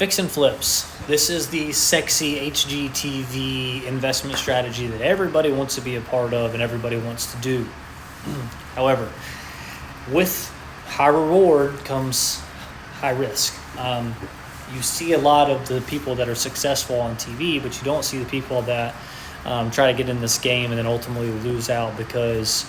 Fix and flips. This is the sexy HGTV investment strategy that everybody wants to be a part of and everybody wants to do. However, with high reward comes high risk. You see a lot of the people that are successful on TV, but you don't see the people that try to get in this game and then ultimately lose out, because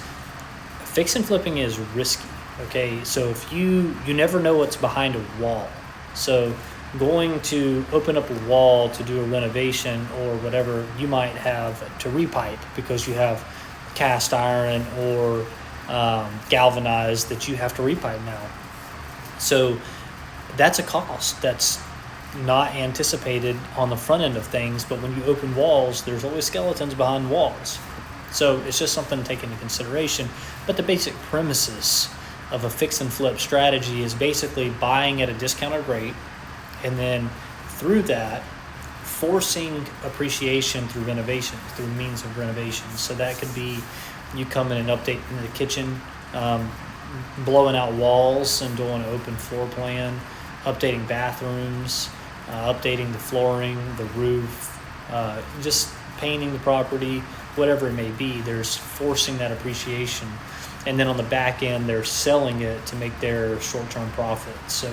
fix and flipping is risky. Okay, so if you never know what's behind a wall. So going to open up a wall to do a renovation or whatever, you might have to repipe because you have cast iron or galvanized that you have to repipe now. So that's a cost that's not anticipated on the front end of things, but when you open walls, there's always skeletons behind walls. So it's just something to take into consideration. But the basic premises of a fix and flip strategy is basically buying at a discounted rate, and then through that, forcing appreciation through renovation, through means of renovation. So that could be you come in and update in the kitchen, blowing out walls and doing an open floor plan, updating bathrooms, updating the flooring, the roof, just painting the property, whatever it may be. There's forcing that appreciation. And then on the back end, they're selling it to make their short-term profit. So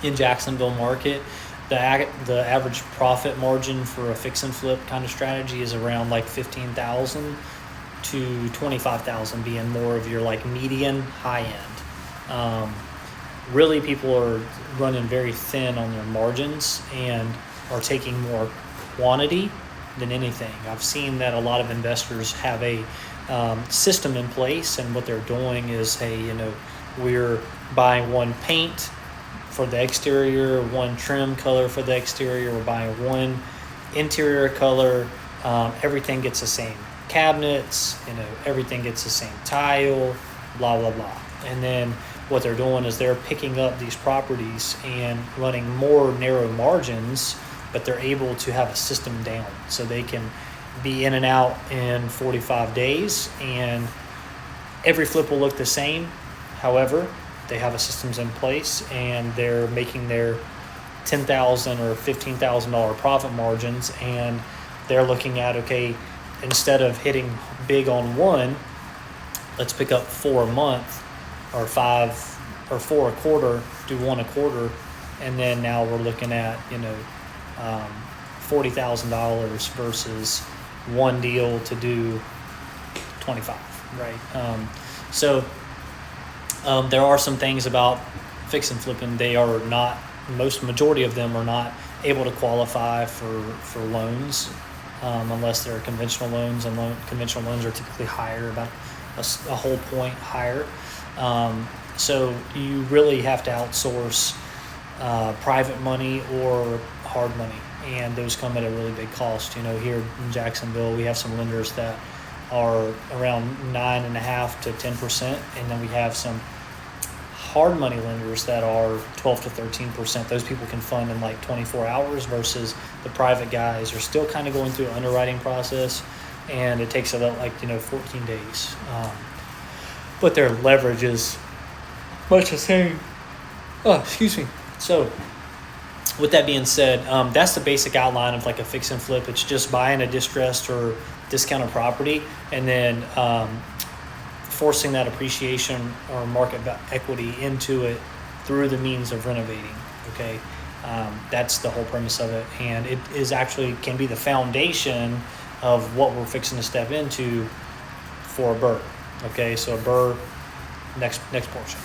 in Jacksonville market, the average profit margin for a fix and flip kind of strategy is around like 15,000 to 25,000, being more of your like median high end. Really, people are running very thin on their margins and are taking more quantity than anything. I've seen that a lot of investors have a system in place, and what they're doing is, hey, we're buying one paint for the exterior, one trim color for the exterior, we're buying one interior color, everything gets the same cabinets, everything gets the same tile, blah, blah, blah. And then what they're doing is they're picking up these properties and running more narrow margins, but they're able to have a system down. So they can be in and out in 45 days, and every flip will look the same. However, they have a systems in place, and they're making their $10,000 or $15,000 profit margins, and they're looking at, okay, instead of hitting big on one, let's pick up 4 a month, or 5 or 4 a quarter, do 1 a quarter, and then now we're looking at $40,000 versus one deal to do 25, right? So there are some things about fix and flipping. They are not, majority of them are not able to qualify for loans unless they're conventional loans, and conventional loans are typically higher, about a whole point higher. So you really have to outsource private money or hard money, and those come at a really big cost. Here in Jacksonville, we have some lenders that are around 9.5% to 10%, and then we have some hard money lenders that are 12 to 13%. Those people can fund in like 24 hours versus the private guys are still kind of going through an underwriting process, and it takes about 14 days. But their leverage is much the same. So with that being said, that's the basic outline of like a fix and flip. It's just buying a distressed or discounted property, and then forcing that appreciation or market equity into it through the means of renovating. Okay, that's the whole premise of it, and it is actually can be the foundation of what we're fixing to step into for a BRRRR. Okay, so a BRRRR, next portion.